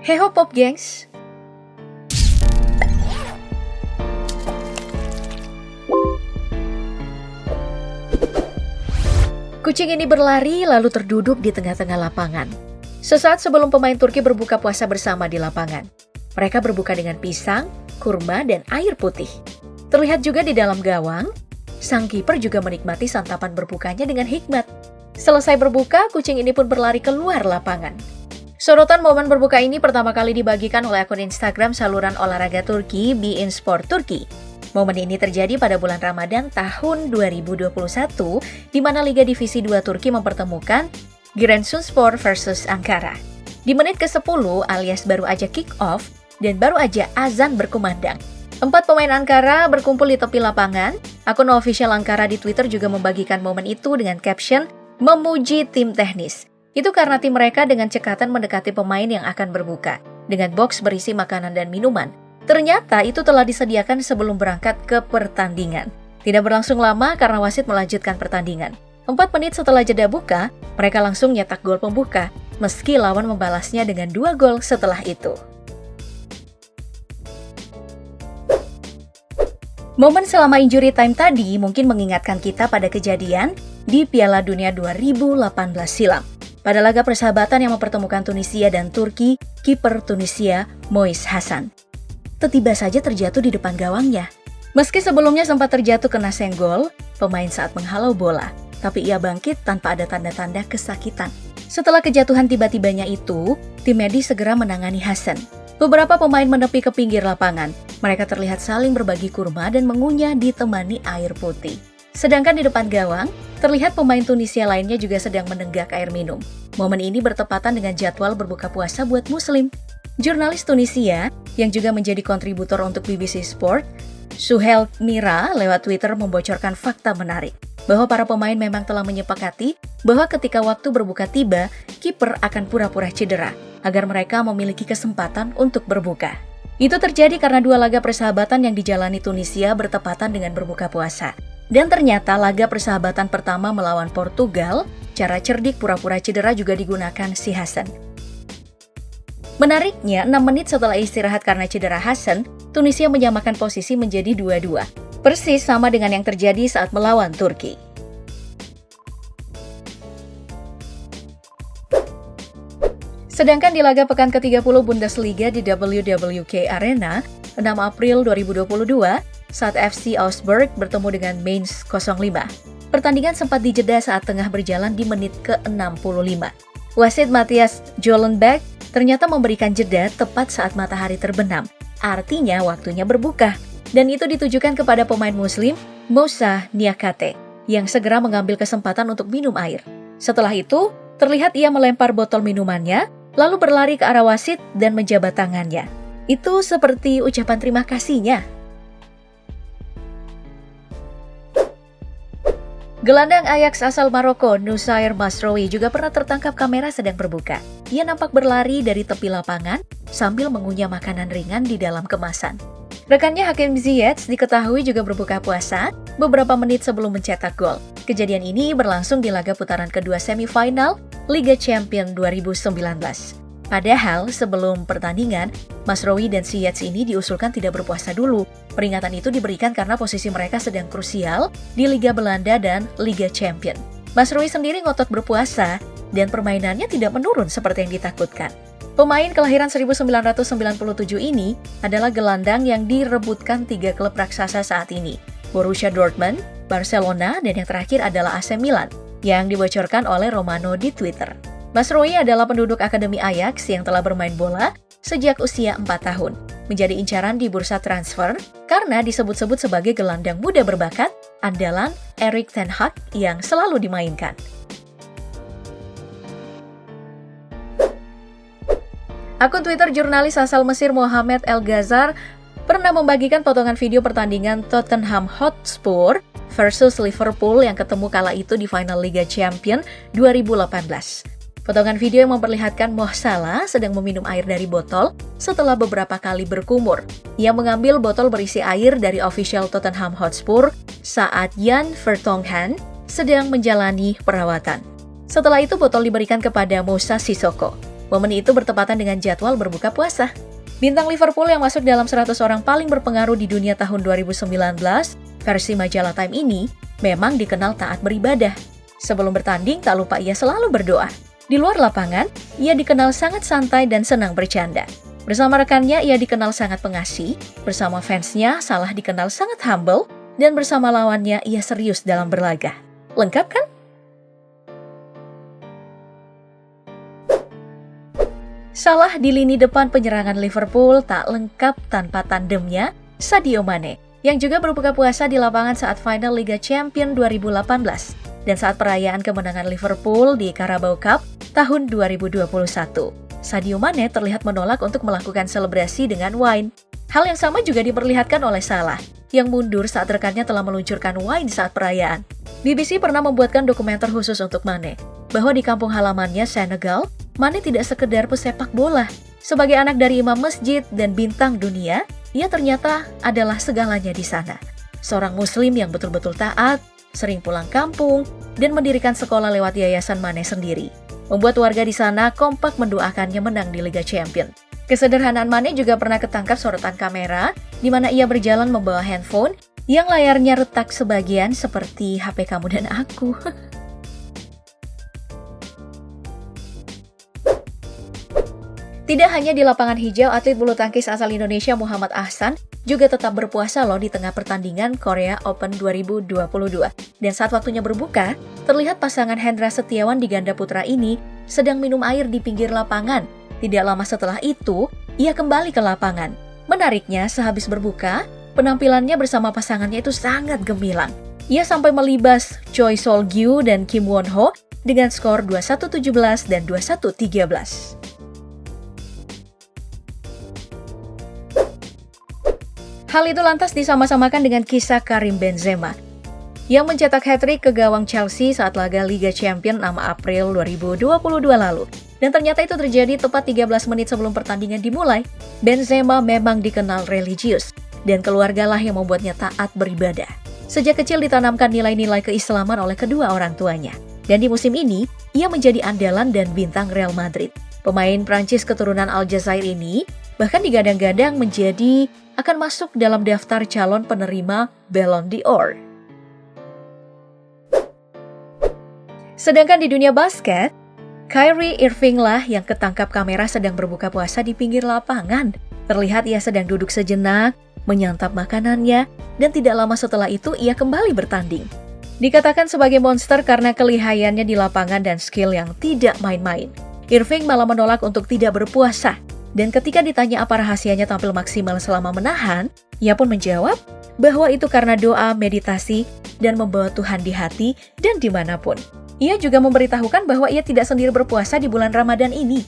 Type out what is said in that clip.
Heho Pop gengs! Kucing ini berlari lalu terduduk di tengah-tengah lapangan. Sesaat sebelum pemain Turki berbuka puasa bersama di lapangan. Mereka berbuka dengan pisang, kurma, dan air putih. Terlihat juga di dalam gawang, sang kiper juga menikmati santapan berbukanya dengan hikmat. Selesai berbuka, kucing ini pun berlari keluar lapangan. Sorotan momen berbuka ini pertama kali dibagikan oleh akun Instagram saluran olahraga Turki, Bein Sport Turki. Momen ini terjadi pada bulan Ramadan tahun 2021, di mana Liga Divisi 2 Turki mempertemukan Giresunspor versus Ankara. Di menit ke-10 alias baru aja kick off dan baru aja azan berkumandang. 4 pemain Ankara berkumpul di tepi lapangan. Akun official Ankara di Twitter juga membagikan momen itu dengan caption memuji tim teknis. Itu karena tim mereka dengan cekatan mendekati pemain yang akan berbuka, dengan box berisi makanan dan minuman. Ternyata itu telah disediakan sebelum berangkat ke pertandingan. Tidak berlangsung lama karena wasit melanjutkan pertandingan. 4 menit setelah jeda buka, mereka langsung nyetak gol pembuka, meski lawan membalasnya dengan 2 gol setelah itu. Momen selama injury time tadi mungkin mengingatkan kita pada kejadian di Piala Dunia 2018 silam. Pada laga persahabatan yang mempertemukan Tunisia dan Turki, kiper Tunisia, Moise Hassan tiba saja terjatuh di depan gawangnya. Meski sebelumnya sempat terjatuh kena senggol, pemain saat menghalau bola, tapi ia bangkit tanpa ada tanda-tanda kesakitan. Setelah kejatuhan tiba-tibanya itu, tim medis segera menangani Hassan. Beberapa pemain menepi ke pinggir lapangan. Mereka terlihat saling berbagi kurma dan mengunyah ditemani air putih. Sedangkan di depan gawang, terlihat pemain Tunisia lainnya juga sedang menenggak air minum. Momen ini bertepatan dengan jadwal berbuka puasa buat Muslim. Jurnalis Tunisia, yang juga menjadi kontributor untuk BBC Sport, Suhel Mira lewat Twitter membocorkan fakta menarik, bahwa para pemain memang telah menyepakati bahwa ketika waktu berbuka tiba, kiper akan pura-pura cedera, agar mereka memiliki kesempatan untuk berbuka. Itu terjadi karena 2 laga persahabatan yang dijalani Tunisia bertepatan dengan berbuka puasa. Dan ternyata laga persahabatan pertama melawan Portugal, cara cerdik pura-pura cedera juga digunakan si Hassan. Menariknya, 6 menit setelah istirahat karena cedera Hassan, Tunisia menyamakan posisi menjadi 2-2. Persis sama dengan yang terjadi saat melawan Turki. Sedangkan di laga pekan ke-30 Bundesliga di WWK Arena, 6 April 2022, saat FC Augsburg bertemu dengan Mainz 05. Pertandingan sempat dijeda saat tengah berjalan di menit ke-65. Wasit Matthias Jollenbeck ternyata memberikan jeda tepat saat matahari terbenam, artinya waktunya berbuka. Dan itu ditujukan kepada pemain Muslim, Moussa Niakate, yang segera mengambil kesempatan untuk minum air. Setelah itu, terlihat ia melempar botol minumannya, lalu berlari ke arah wasit dan menjabat tangannya. Itu seperti ucapan terima kasihnya. Gelandang Ajax asal Maroko, Noussair Mazraoui juga pernah tertangkap kamera sedang berbuka. Ia nampak berlari dari tepi lapangan sambil mengunyah makanan ringan di dalam kemasan. Rekannya Hakim Ziyech diketahui juga berbuka puasa beberapa menit sebelum mencetak gol. Kejadian ini berlangsung di laga putaran kedua semifinal Liga Champions 2019. Padahal sebelum pertandingan, Mazraoui dan Ziyech ini diusulkan tidak berpuasa dulu. Peringatan itu diberikan karena posisi mereka sedang krusial di Liga Belanda dan Liga Champions. Mazraoui sendiri ngotot berpuasa dan permainannya tidak menurun seperti yang ditakutkan. Pemain kelahiran 1997 ini adalah gelandang yang direbutkan 3 klub raksasa saat ini, Borussia Dortmund, Barcelona, dan yang terakhir adalah AC Milan, yang dibocorkan oleh Romano di Twitter. Mazraoui adalah penduduk Akademi Ajax yang telah bermain bola sejak usia 4 tahun, menjadi incaran di bursa transfer karena disebut-sebut sebagai gelandang muda berbakat andalan Erik ten Hag yang selalu dimainkan. Akun Twitter jurnalis asal Mesir Mohamed El Ghazar pernah membagikan potongan video pertandingan Tottenham Hotspur versus Liverpool yang ketemu kala itu di final Liga Champions 2018. Potongan video yang memperlihatkan Mo Salah sedang meminum air dari botol setelah beberapa kali berkumur. Ia mengambil botol berisi air dari official Tottenham Hotspur saat Jan Vertonghen sedang menjalani perawatan. Setelah itu botol diberikan kepada Moussa Sissoko. Momen itu bertepatan dengan jadwal berbuka puasa. Bintang Liverpool yang masuk dalam 100 orang paling berpengaruh di dunia tahun 2019, versi majalah Time ini, memang dikenal taat beribadah. Sebelum bertanding, tak lupa ia selalu berdoa. Di luar lapangan, ia dikenal sangat santai dan senang bercanda. Bersama rekannya, ia dikenal sangat pengasih. Bersama fansnya, Salah dikenal sangat humble. Dan bersama lawannya, ia serius dalam berlaga. Lengkap kan? Salah di lini depan penyerangan Liverpool tak lengkap tanpa tandemnya Sadio Mane, yang juga berbuka puasa di lapangan saat final Liga Champions 2018 dan saat perayaan kemenangan Liverpool di Carabao Cup tahun 2021. Sadio Mane terlihat menolak untuk melakukan selebrasi dengan wine. Hal yang sama juga diperlihatkan oleh Salah, yang mundur saat rekannya telah meluncurkan wine saat perayaan. BBC pernah membuatkan dokumenter khusus untuk Mane, bahwa di kampung halamannya Senegal, Mane tidak sekedar pesepak bola. Sebagai anak dari imam masjid dan bintang dunia, ia ternyata adalah segalanya di sana. Seorang muslim yang betul-betul taat, sering pulang kampung, dan mendirikan sekolah lewat yayasan Mane sendiri. Membuat warga di sana kompak mendoakannya menang di Liga Champions. Kesederhanaan Mane juga pernah ketangkap sorotan kamera, di mana ia berjalan membawa handphone yang layarnya retak sebagian seperti HP kamu dan aku. Tidak hanya di lapangan hijau, atlet bulu tangkis asal Indonesia Muhammad Ahsan juga tetap berpuasa loh di tengah pertandingan Korea Open 2022. Dan saat waktunya berbuka, terlihat pasangan Hendra Setiawan di ganda putra ini sedang minum air di pinggir lapangan. Tidak lama setelah itu, ia kembali ke lapangan. Menariknya, sehabis berbuka, penampilannya bersama pasangannya itu sangat gemilang. Ia sampai melibas Choi Sol-gyu dan Kim Won-ho dengan skor 21-17 dan 21-13. Hal itu lantas disama-samakan dengan kisah Karim Benzema, yang mencetak hat-trick ke gawang Chelsea saat laga Liga Champions 6 April 2022 lalu. Dan ternyata itu terjadi tepat 13 menit sebelum pertandingan dimulai. Benzema memang dikenal religius, dan keluargalah yang membuatnya taat beribadah. Sejak kecil ditanamkan nilai-nilai keislaman oleh kedua orang tuanya. Dan di musim ini, ia menjadi andalan dan bintang Real Madrid. Pemain Prancis keturunan Aljazair ini bahkan digadang-gadang akan masuk dalam daftar calon penerima Ballon d'Or. Sedangkan di dunia basket, Kyrie Irving lah yang ketangkap kamera sedang berbuka puasa di pinggir lapangan. Terlihat ia sedang duduk sejenak, menyantap makanannya, dan tidak lama setelah itu ia kembali bertanding. Dikatakan sebagai monster karena kelihayannya di lapangan dan skill yang tidak main-main. Irving malah menolak untuk tidak berpuasa. Dan ketika ditanya apa rahasianya tampil maksimal selama menahan, ia pun menjawab bahwa itu karena doa, meditasi, dan membawa Tuhan di hati dan dimanapun. Ia juga memberitahukan bahwa ia tidak sendiri berpuasa di bulan Ramadan ini.